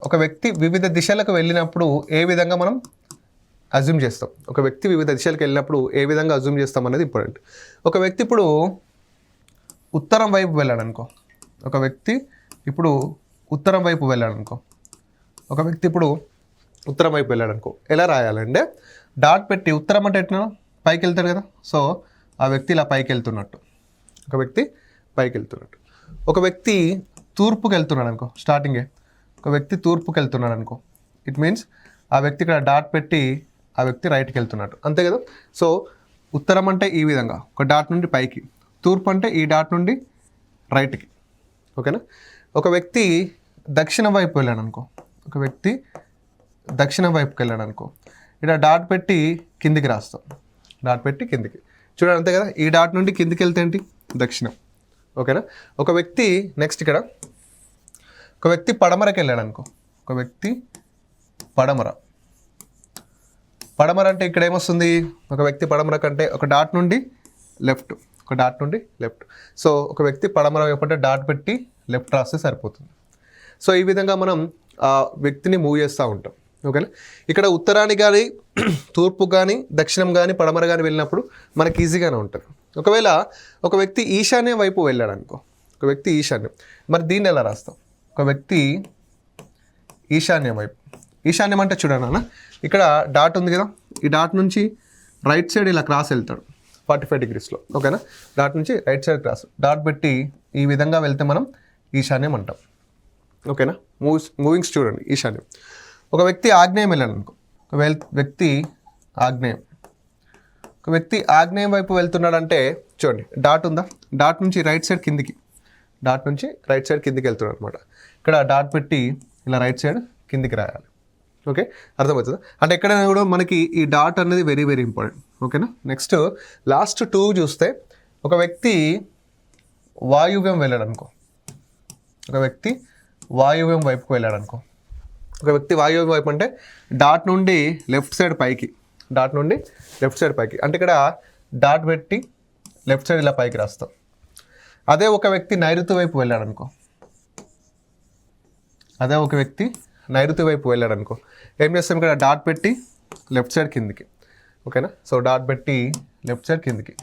ఒక వ్యక్తి వివిధ దిశలకు వెళ్ళినప్పుడు ఏ విధంగా మనం అజ్యూమ్ చేస్తాం, ఒక వ్యక్తి వివిధ దిశలకు వెళ్ళినప్పుడు ఏ విధంగా అజ్యూమ్ చేస్తాం అనేది ఇంపార్టెంట్. ఒక వ్యక్తి ఇప్పుడు ఉత్తరం వైపు వెళ్ళాడు అనుకో, ఒక వ్యక్తి ఇప్పుడు ఉత్తరం వైపు వెళ్ళాడు అనుకో, ఒక వ్యక్తి ఇప్పుడు ఉత్తరం వైపు వెళ్ళాడు అనుకో, ఎలా రాయాలంటే డాట్ పెట్టి ఉత్తరం అంటే ఎట్లా పైకి వెళ్తాడు కదా, సో ఆ వ్యక్తి ఇలా పైకి వెళ్తున్నట్టు, ఒక వ్యక్తి పైకి వెళ్తున్నట్టు. ఒక వ్యక్తి తూర్పుకి వెళ్తున్నాడు అనుకో, స్టార్టింగే ఒక వ్యక్తి తూర్పుకి వెళ్తున్నాడు అనుకో, ఇట్ మీన్స్ ఆ వ్యక్తి ఇక్కడ డాట్ పెట్టి ఆ వ్యక్తి రైట్కి వెళ్తున్నట్టు, అంతే కదా. సో ఉత్తరం అంటే ఈ విధంగా ఒక డాట్ నుండి పైకి, తూర్పు అంటే ఈ డాట్ నుండి రైట్కి, ఓకేనా. ఒక వ్యక్తి దక్షిణం వైపు వెళ్ళాడు అనుకో, ఒక వ్యక్తి దక్షిణం వైపుకి వెళ్ళాడు అనుకో, ఇక్కడ డాట్ పెట్టి కిందికి రాస్తాం, డాట్ పెట్టి కిందికి, చూడండి అంతే కదా. ఈ డాట్ నుండి కిందికి వెళ్తే ఏంటి దక్షిణం, ఓకేనా. ఒక వ్యక్తి నెక్స్ట్ ఇక్కడ ఒక వ్యక్తి పడమరకి వెళ్ళాడు అనుకో, ఒక వ్యక్తి పడమర, పడమర అంటే ఇక్కడ ఏమొస్తుంది, ఒక వ్యక్తి పడమర కంటే ఒక డాట్ నుండి లెఫ్ట్, ఒక డాట్ నుండి లెఫ్ట్. సో ఒక వ్యక్తి పడమర వైపు అంటే డాట్ పెట్టి లెఫ్ట్ రాస్తే సరిపోతుంది. సో ఈ విధంగా మనం ఆ వ్యక్తిని మూవ్ చేస్తూ ఉంటాం, ఓకేనా. ఇక్కడ ఉత్తరానికి కానీ తూర్పు కానీ దక్షిణం కానీ పడమర కానీ వెళ్ళినప్పుడు మనకి ఈజీగానే ఉంటుంది. ఒకవేళ ఒక వ్యక్తి ఈశాన్యం వైపు వెళ్ళాడు అనుకో, ఒక వ్యక్తి ఈశాన్యం, మరి దీన్ని ఎలా రాస్తాం, ఒక వ్యక్తి ఈశాన్యం వైపు, ఈశాన్యం అంటే చూడండి అన్న, ఇక్కడ డాట్ ఉంది కదా, ఈ డాట్ నుంచి రైట్ సైడ్ ఇలా క్రాస్ వెళ్తాడు 45 degreesలో, ఓకేనా. డాట్ నుంచి రైట్ సైడ్ క్రాస్, డాట్ పెట్టి ఈ విధంగా వెళ్తే మనం ఈశాన్యం అంటాం, ఓకేనా. మూవింగ్స్ చూడండి, ఈశాన్యం. ఒక వ్యక్తి ఆగ్నేయం వెళ్ళాడు అనుకో, ఒక వ్యక్తి ఆగ్నేయం, ఒక వ్యక్తి ఆగ్నేయం వైపు వెళ్తున్నాడంటే చూడండి డాట్ ఉందా, డాట్ నుంచి రైట్ సైడ్ కిందికి, డాట్ నుంచి రైట్ సైడ్ కిందికి వెళ్తున్నాడు అనమాట. ఇక్కడ డాట్ పెట్టి ఇలా రైట్ సైడ్ కిందికి రాయాలి, ఓకే. అర్థమవుతుందా, అంటే ఎక్కడైనా కూడా మనకి ఈ డాట్ అనేది వెరీ వెరీ ఇంపార్టెంట్, ఓకేనా. నెక్స్ట్ లాస్ట్ 2 చూస్తే ఒక వ్యక్తి వాయువ్యం వెళ్ళాడు అనుకో, ఒక వ్యక్తి వాయువ్యం వైపుకు వెళ్ళాడు అనుకో, ఒక వ్యక్తి వాయువ్యం వైపు అంటే డాట్ నుండి లెఫ్ట్ సైడ్ పైకి, డాట్ నుండి లెఫ్ట్ సైడ్ పైకి, అంటే ఇక్కడ డాట్ పెట్టి లెఫ్ట్ సైడ్ ఇలా పైకి రాస్తాం. అదే ఒక వ్యక్తి నైరుతి వైపు వెళ్ళాడు అనుకో, అదే ఒక వ్యక్తి నైరుతి వైపు వెళ్ళాడు అనుకో, ఏం చేస్తాం, ఇక్కడ డాట్ పెట్టి లెఫ్ట్ సైడ్ కిందికి, ఓకేనా. సో డాట్ పెట్టి లెఫ్ట్ సైడ్ కిందికి,